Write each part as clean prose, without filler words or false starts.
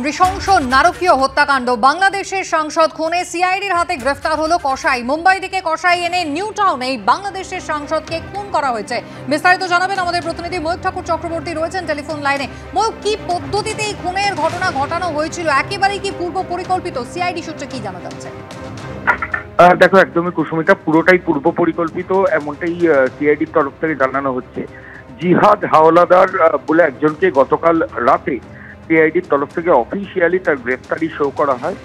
নৃশংস নারকীয় হত্যাকাণ্ড। বাংলাদেশের সাংসদ খুনে সিআইডির হাতে গ্রেফতার হলো কসাই। মুম্বাই থেকে কসাই এনে নিউ টাউনে বাংলাদেশের সাংসদকে খুন করা হয়েছে। বিস্তারিত জানাবেন আমাদের প্রতিনিধি ময়ূক ঠাকুর চক্রবর্তী, রয়েছেন টেলিফোন লাইনে। ময়ূক, কি পদ্ধতিতে এই খুনের ঘটনা ঘটানো হয়েছিল? একেবারেই কি পূর্ব পরিকল্পিত? সিআইডি সূত্রে কি জানা যাচ্ছে? দেখো, একদমই কুসুমিতা, পুরোটাই পূর্ব পরিকল্পিত, এমনটাই সিআইডির তরফ থেকে জানানো হচ্ছে। জিহাদ হাওলাদার বলে একজনকে গতকাল রাতে সিআইডির তরফ থেকে অফিসিয়ালি তার গ্রেফতারি শো করা হয়।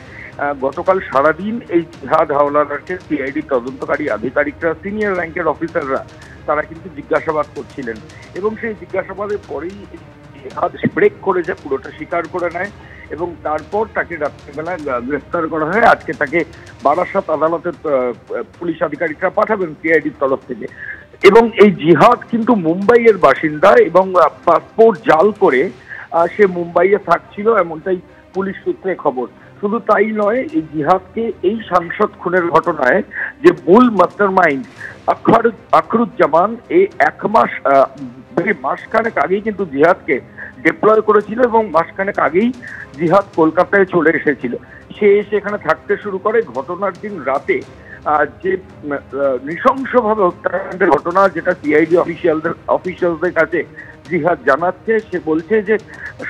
গতকাল সারাদিন এই জিহাদ হাওলাদারকে সিআইডির তদন্তকারী আধিকারিকরা, সিনিয়র র্যাঙ্কের অফিসাররা, তারা কিন্তু জিজ্ঞাসাবাদ করছিলেন এবং সেই জিজ্ঞাসাবাদের পরেই জিহাদ ব্রেক করে যে পুরোটা স্বীকার করে নেয় এবং তারপর তাকে রাত্রিবেলা গ্রেফতার করা হয়। আজকে তাকে বারাসাত আদালতের পুলিশ আধিকারিকরা পাঠাবেন সিআইডির তরফ থেকে। এবং এই জিহাদ কিন্তু মুম্বাইয়ের বাসিন্দা এবং পাসপোর্ট জাল করে সে মুম্বাইয়ে থাকছিল, এমনটাই পুলিশ সূত্রে খবর। শুধু তাই নয়, এই জিহাদকে এই সাংসদ খুনের ঘটনায় যে মূল মাস্টারমাইন্ড আখরুজ্জামান এই মাসখানেক আগেই কিন্তু জিহাদকে ডিপ্লয় করেছিল এবং মাসখানেক আগেই জিহাদ কলকাতায় চলে এসেছিল। সে এসে এখানে থাকতে শুরু করে। ঘটনার দিন রাতে যে নৃশংসভাবে হত্যাকাণ্ডের ঘটনা, যেটা সিআইডি অফিসিয়ালদের কাছে জিহাদ জানাচ্ছে, সে বলছে যে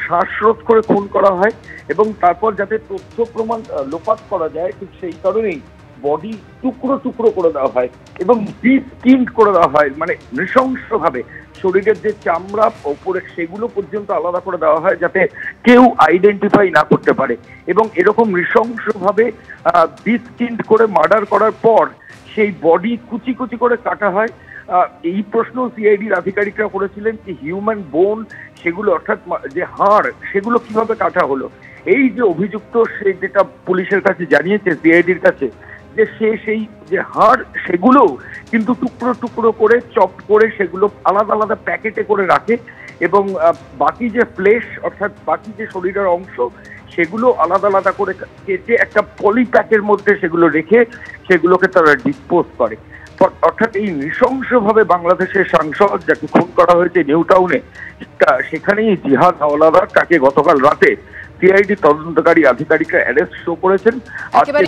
শ্বাসরোধ করে খুন করা হয় এবং তারপর যাতে তথ্য প্রমাণ লোপাট করা যায়, ঠিক সেই কারণেই বডি টুকরো টুকরো করে দেওয়া হয় এবং ডিস্কিন্ড করে দেওয়া হয়। মানে নৃশংসভাবে শরীরের যে চামড়া ওপরে সেগুলো পর্যন্ত আলাদা করে দেওয়া হয় যাতে কেউ আইডেন্টিফাই না করতে পারে। এবং এরকম নৃশংসভাবে ডিস্কিন্ড করে মার্ডার করার পর সেই বডি কুচি কুচি করে কাটা হয়। এই প্রশ্ন সিআইডির আধিকারিকরা করেছিলেন যে হিউম্যান বোন, সেগুলো অর্থাৎ যে হাড়, সেগুলো কিভাবে কাটা হলো। এই যে অভিযুক্ত, সে যেটা পুলিশের কাছে জানিয়েছে সিআইডির কাছে, যে সে সেই যে হাড় সেগুলো কিন্তু টুকরো টুকরো করে চপ করে সেগুলো আলাদা আলাদা প্যাকেটে করে রাখে এবং বাকি যে ফ্লেশ অর্থাৎ বাকি যে শরীরের অংশ সেগুলো আলাদা আলাদা করে কেটে একটা পলিপ্যাকের মধ্যে সেগুলো রেখে সেগুলোকে তারা ডিসপোজ করে। অর্থাৎ এই নৃশংসভাবে বাংলাদেশের সাংসদ যাকে খুন করা হয়েছে নিউ টাউনে, সেখানেই জিহাদ হাওলাদার, তাকে গতকাল রাতে সিআইডি তদন্তকারী আধিকারিকরা অ্যারেস্ট শো করেছেন। আজকে